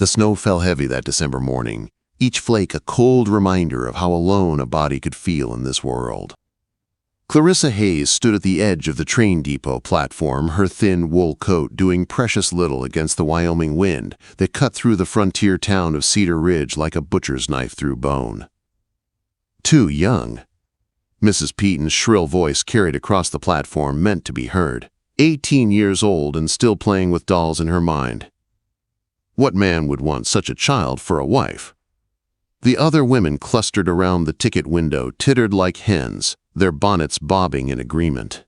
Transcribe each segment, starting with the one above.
The snow fell heavy that December morning, each flake a cold reminder of how alone a body could feel in this world. Clarissa Hayes stood at the edge of the train depot platform, her thin wool coat doing precious little against the Wyoming wind that cut through the frontier town of Cedar Ridge like a butcher's knife through bone. Too young. Mrs. Peaton's shrill voice carried across the platform meant to be heard. 18 years old and still playing with dolls in her mind. What man would want such a child for a wife? The other women clustered around the ticket window tittered like hens, their bonnets bobbing in agreement.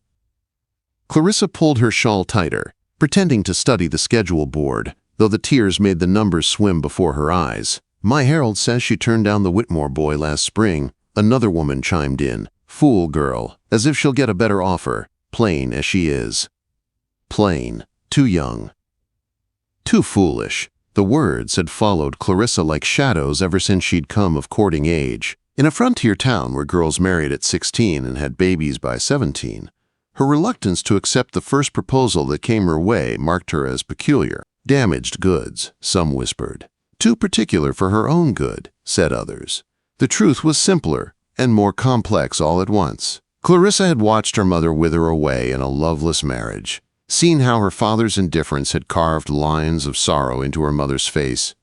Clarissa pulled her shawl tighter, pretending to study the schedule board, though the tears made the numbers swim before her eyes. "My Herald says she turned down the Whitmore boy last spring," another woman chimed in. "Fool girl, as if she'll get a better offer, plain as she is." Plain, too young. Too foolish. The words had followed Clarissa like shadows ever since she'd come of courting age. In a frontier town where girls married at 16 and had babies by 17, her reluctance to accept the first proposal that came her way marked her as peculiar. Damaged goods, some whispered. Too particular for her own good, said others. The truth was simpler and more complex all at once. Clarissa had watched her mother wither away in a loveless marriage, seen how her father's indifference had carved lines of sorrow into her mother's face,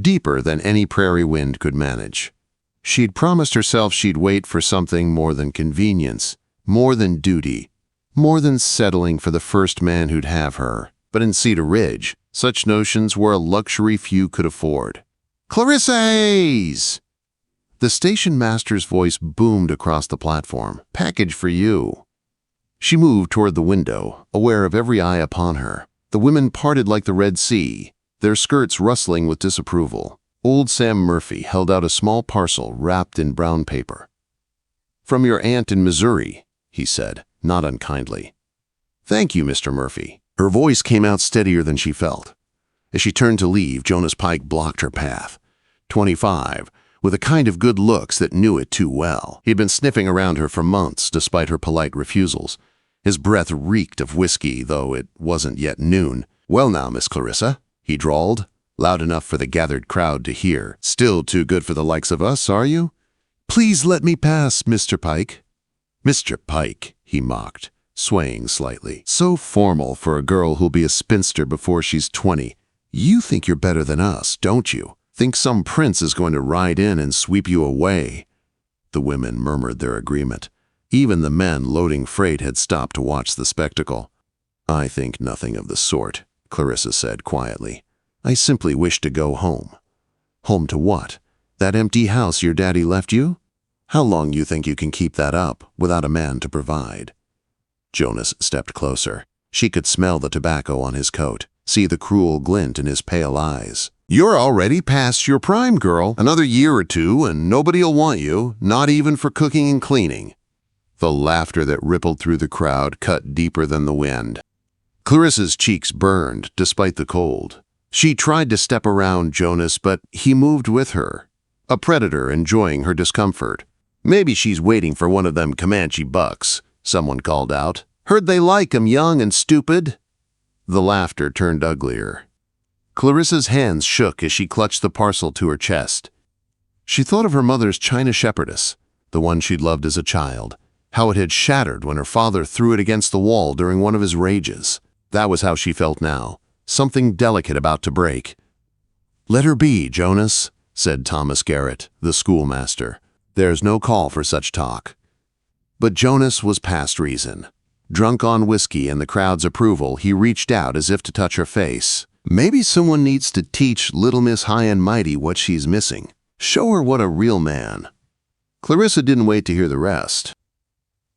deeper than any prairie wind could manage. She'd promised herself she'd wait for something more than convenience, more than duty, more than settling for the first man who'd have her. But in Cedar Ridge, such notions were a luxury few could afford. "Clarissa Hayes!" The station master's voice boomed across the platform. "Package for you." She moved toward the window, aware of every eye upon her. The women parted like the Red Sea, their skirts rustling with disapproval. Old Sam Murphy held out a small parcel wrapped in brown paper. "From your aunt in Missouri," he said, not unkindly. "Thank you, Mr. Murphy." Her voice came out steadier than she felt. As she turned to leave, Jonas Pike blocked her path. 25, with a kind of good looks that knew it too well. He'd been sniffing around her for months despite her polite refusals. His breath reeked of whiskey, though it wasn't yet noon. "Well now, Miss Clarissa," he drawled, loud enough for the gathered crowd to hear. "Still too good for the likes of us, are you?" "Please let me pass, Mr. Pike." "Mr. Pike," he mocked, swaying slightly. "So formal for a girl who'll be a spinster before she's 20. You think you're better than us, don't you? Think some prince is going to ride in and sweep you away." The women murmured their agreement. Even the men loading freight had stopped to watch the spectacle. "I think nothing of the sort," Clarissa said quietly. "I simply wish to go home." "Home to what? That empty house your daddy left you? How long you think you can keep that up without a man to provide?" Jonas stepped closer. She could smell the tobacco on his coat, see the cruel glint in his pale eyes. "You're already past your prime, girl. Another year or two and nobody'll want you, not even for cooking and cleaning." The laughter that rippled through the crowd cut deeper than the wind. Clarissa's cheeks burned despite the cold. She tried to step around Jonas, but he moved with her, a predator enjoying her discomfort. "Maybe she's waiting for one of them Comanche bucks," someone called out. "Heard they like 'em young and stupid." The laughter turned uglier. Clarissa's hands shook as she clutched the parcel to her chest. She thought of her mother's China shepherdess, the one she'd loved as a child, how it had shattered when her father threw it against the wall during one of his rages. That was how she felt now, something delicate about to break. "Let her be, Jonas," said Thomas Garrett, the schoolmaster. "There's no call for such talk." But Jonas was past reason. Drunk on whiskey and the crowd's approval, he reached out as if to touch her face. "Maybe someone needs to teach Little Miss High and Mighty what she's missing. Show her what a real man." Clarissa didn't wait to hear the rest.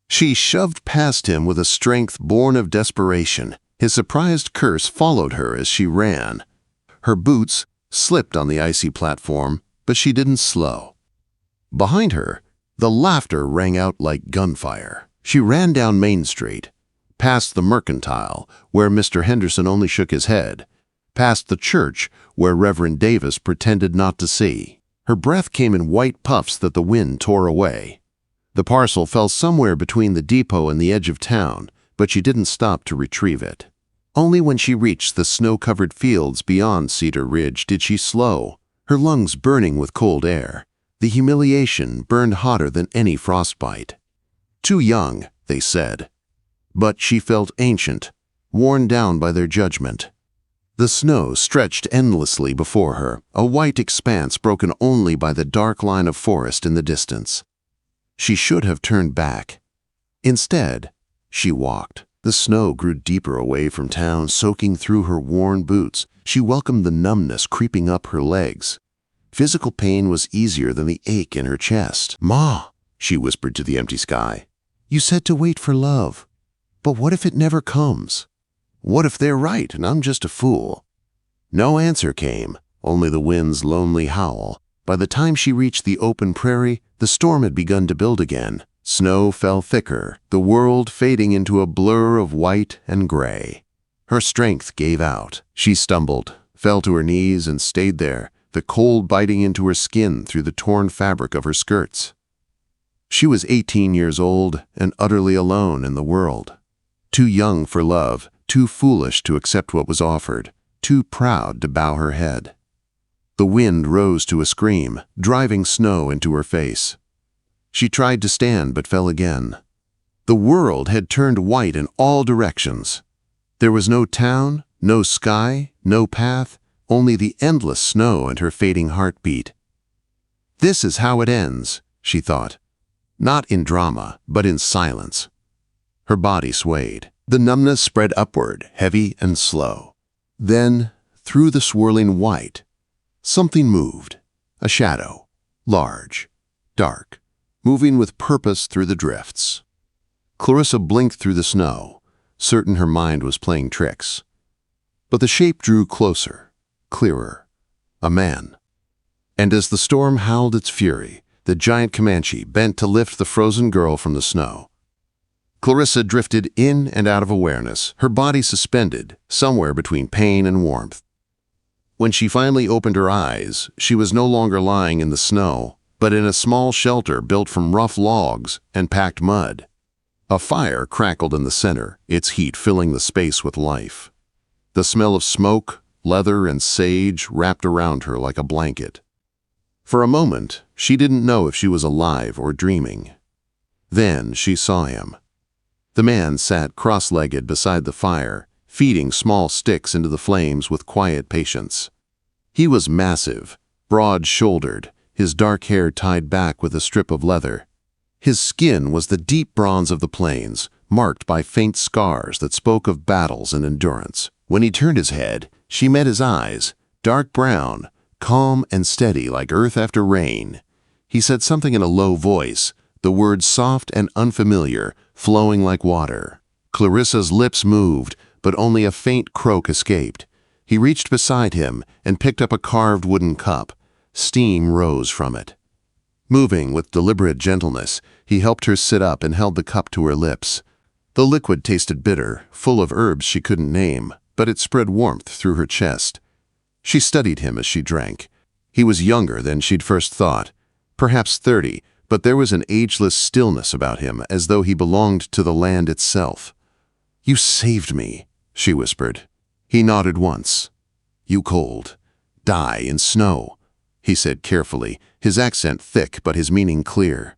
She shoved past him with a strength born of desperation. His surprised curse followed her as she ran. Her boots slipped on the icy platform, but she didn't slow. Behind her, the laughter rang out like gunfire. She ran down Main Street, past the Mercantile, where Mr. Henderson only shook his head, past the church, where Reverend Davis pretended not to see. Her breath came in white puffs that the wind tore away. The parcel fell somewhere between the depot and the edge of town, but she didn't stop to retrieve it. Only when she reached the snow-covered fields beyond Cedar Ridge did she slow, her lungs burning with cold air. The humiliation burned hotter than any frostbite. Too young, they said. But she felt ancient, worn down by their judgment. The snow stretched endlessly before her, a white expanse broken only by the dark line of forest in the distance. She should have turned back. Instead, she walked. The snow grew deeper away from town, soaking through her worn boots. She welcomed the numbness creeping up her legs. Physical pain was easier than the ache in her chest. "Ma," she whispered to the empty sky, "you said to wait for love. But what if it never comes? What if they're right and I'm just a fool?" No answer came, only the wind's lonely howl. By the time she reached the open prairie, the storm had begun to build again. Snow fell thicker, the world fading into a blur of white and gray. Her strength gave out. She stumbled, fell to her knees, and stayed there, the cold biting into her skin through the torn fabric of her skirts. She was 18 years old and utterly alone in the world. Too young for love, too foolish to accept what was offered, too proud to bow her head. The wind rose to a scream, driving snow into her face. She tried to stand but fell again. The world had turned white in all directions. There was no town, no sky, no path, only the endless snow and her fading heartbeat. This is how it ends, she thought. Not in drama, but in silence. Her body swayed. The numbness spread upward, heavy and slow. Then, through the swirling white, something moved. A shadow, large, dark, moving with purpose through the drifts. Clarissa blinked through the snow, certain her mind was playing tricks. But the shape drew closer, clearer. A man. And as the storm howled its fury, the giant Comanche bent to lift the frozen girl from the snow. Clarissa drifted in and out of awareness, her body suspended, somewhere between pain and warmth. When she finally opened her eyes, she was no longer lying in the snow, but in a small shelter built from rough logs and packed mud. A fire crackled in the center, its heat filling the space with life. The smell of smoke, leather, and sage wrapped around her like a blanket. For a moment, she didn't know if she was alive or dreaming. Then she saw him. The man sat cross-legged beside the fire, feeding small sticks into the flames with quiet patience. He was massive, broad-shouldered, his dark hair tied back with a strip of leather. His skin was the deep bronze of the plains, marked by faint scars that spoke of battles and endurance. When he turned his head, she met his eyes, dark brown, calm and steady like earth after rain. He said something in a low voice, the words soft and unfamiliar, flowing like water. Clarissa's lips moved, but only a faint croak escaped. He reached beside him and picked up a carved wooden cup. Steam rose from it. Moving with deliberate gentleness, he helped her sit up and held the cup to her lips. The liquid tasted bitter, full of herbs she couldn't name, but it spread warmth through her chest. She studied him as she drank. He was younger than she'd first thought, perhaps 30, but there was an ageless stillness about him, as though he belonged to the land itself. "You saved me," she whispered. He nodded once. "You cold. Die in snow," he said carefully, his accent thick but his meaning clear.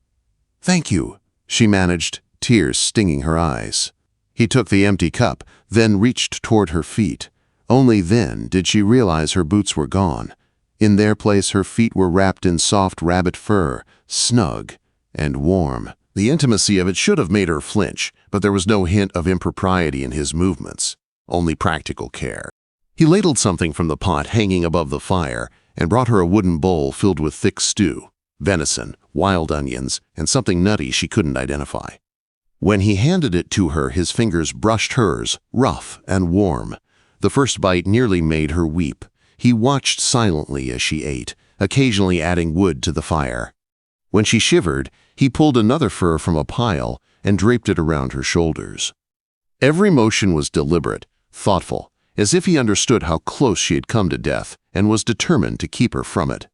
"Thank you," she managed, tears stinging her eyes. He took the empty cup, then reached toward her feet. Only then did she realize her boots were gone. In their place her feet were wrapped in soft rabbit fur, snug and warm. The intimacy of it should have made her flinch, but there was no hint of impropriety in his movements, only practical care. He ladled something from the pot hanging above the fire and brought her a wooden bowl filled with thick stew, venison, wild onions, and something nutty she couldn't identify. When he handed it to her, his fingers brushed hers, rough and warm. The first bite nearly made her weep. He watched silently as she ate, occasionally adding wood to the fire. When she shivered, he pulled another fur from a pile and draped it around her shoulders. Every motion was deliberate, thoughtful, as if he understood how close she had come to death and was determined to keep her from it.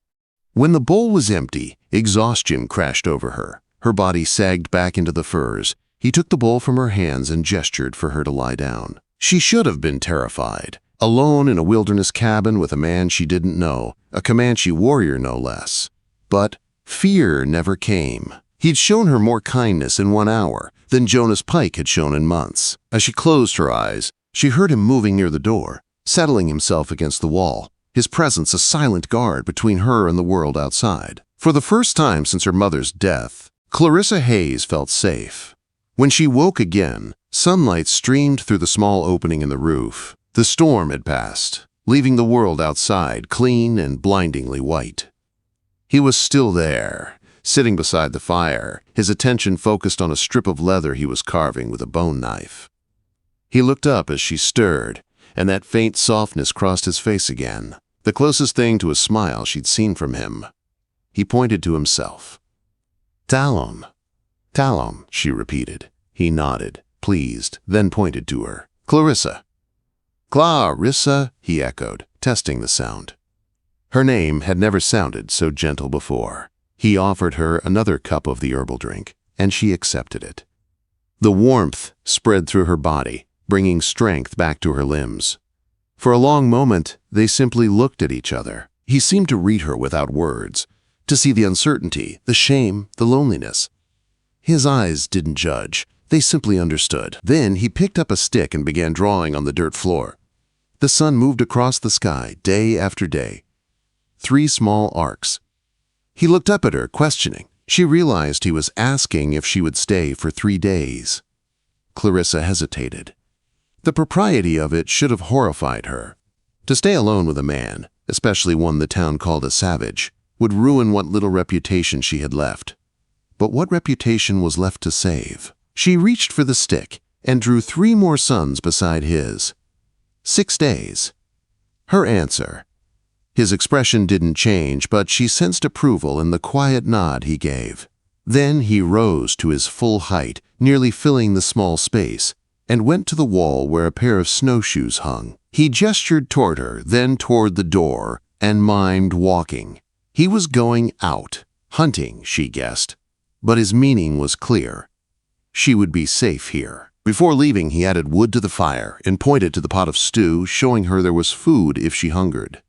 When the bowl was empty, exhaustion crashed over her. Her body sagged back into the furs. He took the bowl from her hands and gestured for her to lie down. She should have been terrified, alone in a wilderness cabin with a man she didn't know, a Comanche warrior no less. But fear never came. He'd shown her more kindness in 1 hour than Jonas Pike had shown in months. As she closed her eyes, she heard him moving near the door, settling himself against the wall, his presence a silent guard between her and the world outside. For the first time since her mother's death, Clarissa Hayes felt safe. When she woke again, sunlight streamed through the small opening in the roof. The storm had passed, leaving the world outside clean and blindingly white. He was still there, sitting beside the fire, his attention focused on a strip of leather he was carving with a bone knife. He looked up as she stirred, and that faint softness crossed his face again, the closest thing to a smile she'd seen from him. He pointed to himself. "Talon." "Talon," she repeated. He nodded, pleased, then pointed to her. "Clarissa." "Clarissa," he echoed, testing the sound. Her name had never sounded so gentle before. He offered her another cup of the herbal drink, and she accepted it. The warmth spread through her body, bringing strength back to her limbs. For a long moment, they simply looked at each other. He seemed to read her without words, to see the uncertainty, the shame, the loneliness. His eyes didn't judge. They simply understood. Then he picked up a stick and began drawing on the dirt floor. The sun moved across the sky day after day. 3 small arcs. He looked up at her, questioning. She realized he was asking if she would stay for 3 days. Clarissa hesitated. The propriety of it should have horrified her. To stay alone with a man, especially one the town called a savage, would ruin what little reputation she had left. But what reputation was left to save? She reached for the stick and drew 3 more suns beside his. 6 days. Her answer. His expression didn't change, but she sensed approval in the quiet nod he gave. Then he rose to his full height, nearly filling the small space, and went to the wall where a pair of snowshoes hung. He gestured toward her, then toward the door, and mimed walking. He was going out, hunting, she guessed. But his meaning was clear. She would be safe here. Before leaving, he added wood to the fire and pointed to the pot of stew, showing her there was food if she hungered.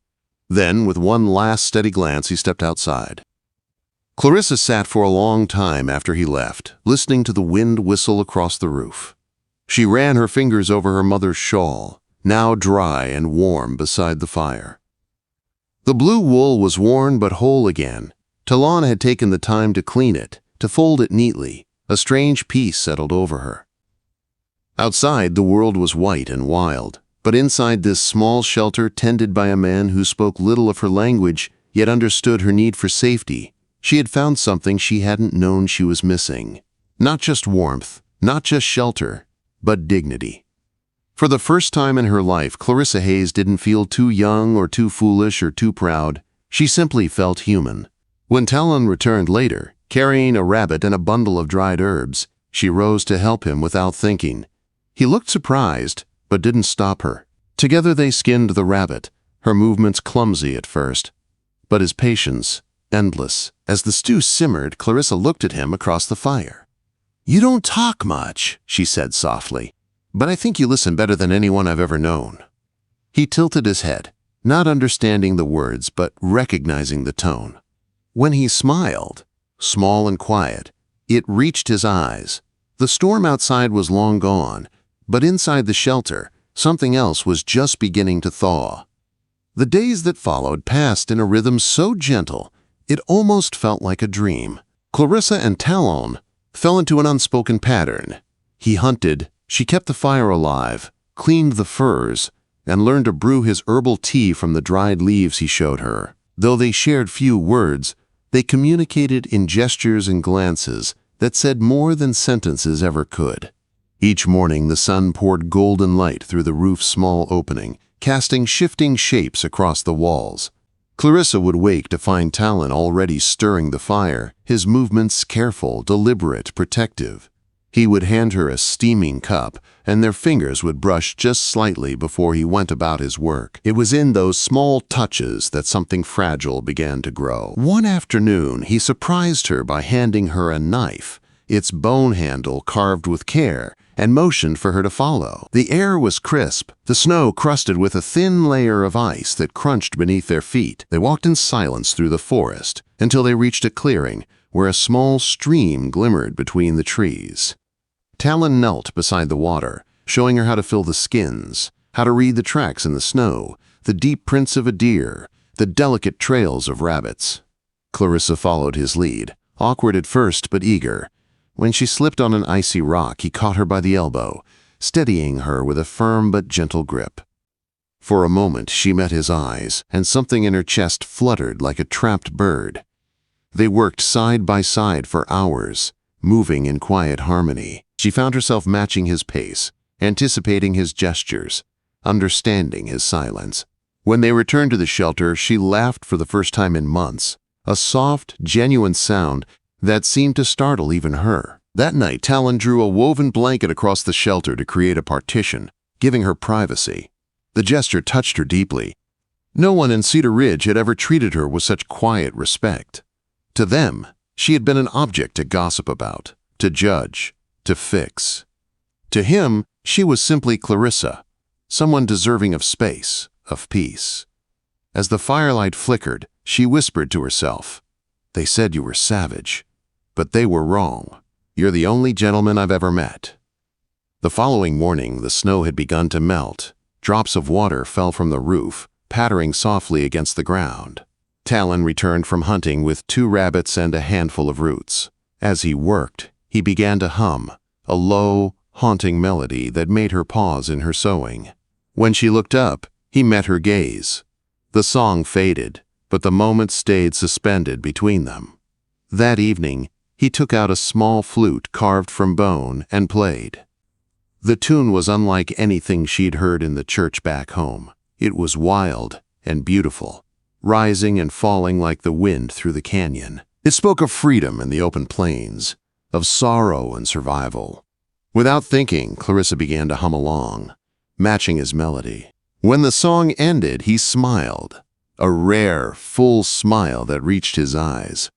Then, with one last steady glance, he stepped outside. Clarissa sat for a long time after he left, listening to the wind whistle across the roof. She ran her fingers over her mother's shawl, now dry and warm beside the fire. The blue wool was worn but whole again. Talon had taken the time to clean it, to fold it neatly. A strange peace settled over her. Outside, the world was white and wild, but inside this small shelter tended by a man who spoke little of her language, yet understood her need for safety, she had found something she hadn't known she was missing. Not just warmth, not just shelter, but dignity. For the first time in her life, Clarissa Hayes didn't feel too young or too foolish or too proud. She simply felt human. When Talon returned later, carrying a rabbit and a bundle of dried herbs, she rose to help him without thinking. He looked surprised, but didn't stop her. Together they skinned the rabbit, her movements clumsy at first, but his patience endless. As the stew simmered, Clarissa looked at him across the fire. "You don't talk much," she said softly, "but I think you listen better than anyone I've ever known." He tilted his head, not understanding the words but recognizing the tone. When he smiled, small and quiet, it reached his eyes. The storm outside was long gone, but inside the shelter, something else was just beginning to thaw. The days that followed passed in a rhythm so gentle, it almost felt like a dream. Clarissa and Talon fell into an unspoken pattern. He hunted, she kept the fire alive, cleaned the furs, and learned to brew his herbal tea from the dried leaves he showed her. Though they shared few words, they communicated in gestures and glances that said more than sentences ever could. Each morning the sun poured golden light through the roof's small opening, casting shifting shapes across the walls. Clarissa would wake to find Talon already stirring the fire, his movements careful, deliberate, protective. He would hand her a steaming cup, and their fingers would brush just slightly before he went about his work. It was in those small touches that something fragile began to grow. One afternoon, he surprised her by handing her a knife, its bone handle carved with care, and motioned for her to follow. The air was crisp, the snow crusted with a thin layer of ice that crunched beneath their feet. They walked in silence through the forest until they reached a clearing where a small stream glimmered between the trees. Talon knelt beside the water, showing her how to fill the skins, how to read the tracks in the snow, the deep prints of a deer, the delicate trails of rabbits. Clarissa followed his lead, awkward at first but eager. When she slipped on an icy rock, he caught her by the elbow, steadying her with a firm but gentle grip. For a moment she met his eyes, and something in her chest fluttered like a trapped bird. They worked side by side for hours, moving in quiet harmony. She found herself matching his pace, anticipating his gestures, understanding his silence. When they returned to the shelter, she laughed for the first time in months, a soft, genuine sound that seemed to startle even her. That night, Talon drew a woven blanket across the shelter to create a partition, giving her privacy. The gesture touched her deeply. No one in Cedar Ridge had ever treated her with such quiet respect. To them, she had been an object to gossip about, to judge, to fix. To him, she was simply Clarissa, someone deserving of space, of peace. As the firelight flickered, she whispered to herself, "They said you were savage, but they were wrong. You're the only gentleman I've ever met." The following morning, the snow had begun to melt. Drops of water fell from the roof, pattering softly against the ground. Talon returned from hunting with 2 rabbits and a handful of roots. As he worked, he began to hum, a low, haunting melody that made her pause in her sewing. When she looked up, he met her gaze. The song faded, but the moment stayed suspended between them. That evening, he took out a small flute carved from bone and played. The tune was unlike anything she'd heard in the church back home. It was wild and beautiful, rising and falling like the wind through the canyon. It spoke of freedom in the open plains, of sorrow and survival. Without thinking, Clarissa began to hum along, matching his melody. When the song ended, he smiled, a rare, full smile that reached his eyes.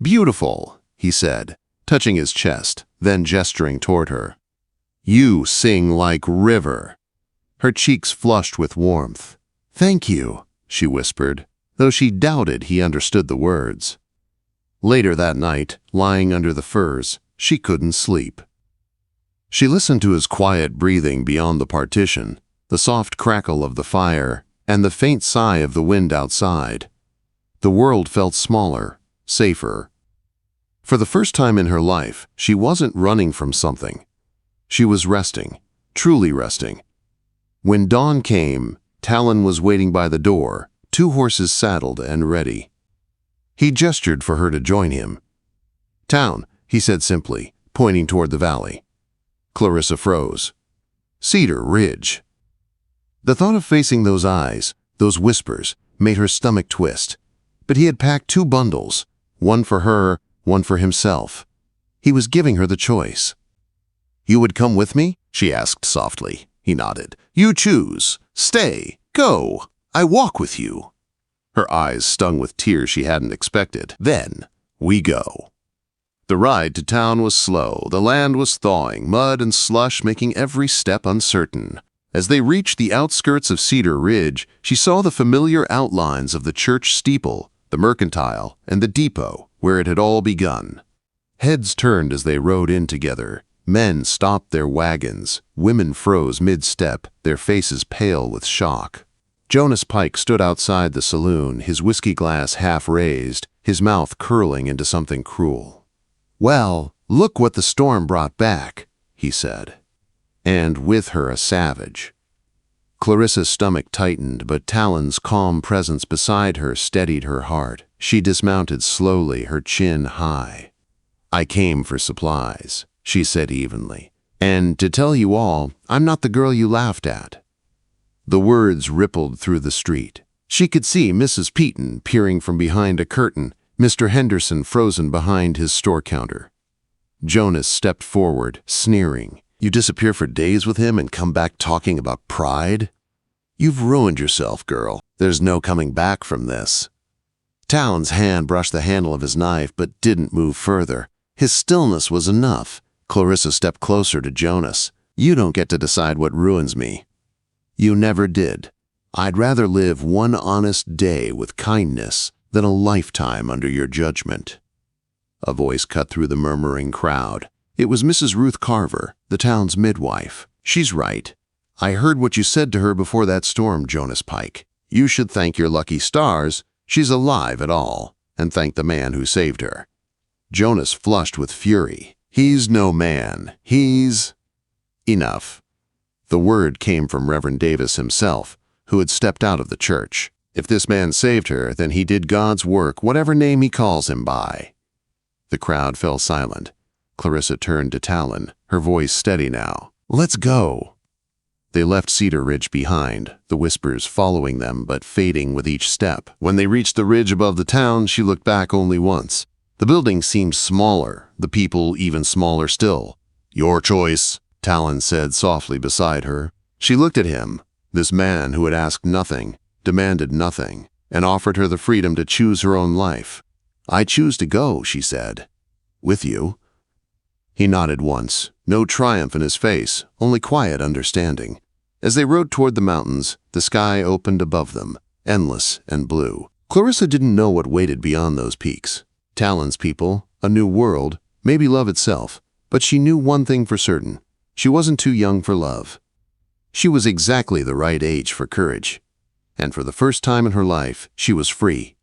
"Beautiful," he said, touching his chest, then gesturing toward her. "You sing like river." Her cheeks flushed with warmth. "Thank you," she whispered, though she doubted he understood the words. Later that night, lying under the firs, she couldn't sleep. She listened to his quiet breathing beyond the partition, the soft crackle of the fire, and the faint sigh of the wind outside. The world felt smaller, safer. For the first time in her life, she wasn't running from something. She was resting, truly resting. When dawn came, Talon was waiting by the door, 2 horses saddled and ready. He gestured for her to join him. "Town," he said simply, pointing toward the valley. Clarissa froze. "Cedar Ridge." The thought of facing those eyes, those whispers, made her stomach twist. But he had packed 2 bundles, one for her, one for himself. He was giving her the choice. "You would come with me?" she asked softly. He nodded. "You choose. Stay. Go. I walk with you." Her eyes stung with tears she hadn't expected. "Then, we go." The ride to town was slow. The land was thawing, mud and slush making every step uncertain. As they reached the outskirts of Cedar Ridge, she saw the familiar outlines of the church steeple, the mercantile, and the depot, where it had all begun. Heads turned as they rode in together. Men stopped their wagons. Women froze mid-step, their faces pale with shock. Jonas Pike stood outside the saloon, his whiskey glass half raised, his mouth curling into something cruel. "Well, look what the storm brought back," he said. And with her a savage. Clarissa's stomach tightened, but Talon's calm presence beside her steadied her heart. She dismounted slowly, her chin high. "I came for supplies," she said evenly. "And to tell you all, I'm not the girl you laughed at." The words rippled through the street. She could see Mrs. Peaton peering from behind a curtain, Mr. Henderson frozen behind his store counter. Jonas stepped forward, sneering. "You disappear for days with him and come back talking about pride? You've ruined yourself, girl. There's no coming back from this." Talon's hand brushed the handle of his knife but didn't move further. His stillness was enough. Clarissa stepped closer to Jonas. You don't get to decide what ruins me. You never did. I'd rather live one honest day with kindness than a lifetime under your judgment." A voice cut through the murmuring crowd. It was Mrs. Ruth Carver, the town's midwife. "She's right. I heard what you said to her before that storm, Jonas Pike. You should thank your lucky stars she's alive at all, and thank the man who saved her." Jonas flushed with fury. "He's no man. He's—" Enough. The word came from Reverend Davis himself, who had stepped out of the church. If this man saved her, then he did God's work, whatever name he calls him by. The crowd fell silent. Clarissa turned to Talon, her voice steady now. "Let's go." They left Cedar Ridge behind, the whispers following them but fading with each step. When they reached the ridge above the town, she looked back only once. The building seemed smaller, the people even smaller still. "Your choice," Talon said softly beside her. She looked at him, this man who had asked nothing, demanded nothing, and offered her the freedom to choose her own life. "I choose to go," she said. "With you?" He nodded once, no triumph in his face, only quiet understanding. As they rode toward the mountains, the sky opened above them, endless and blue. Clarissa didn't know what waited beyond those peaks. Talon's people, a new world, maybe love itself, but she knew one thing for certain. She wasn't too young for love. She was exactly the right age for courage. And for the first time in her life, she was free.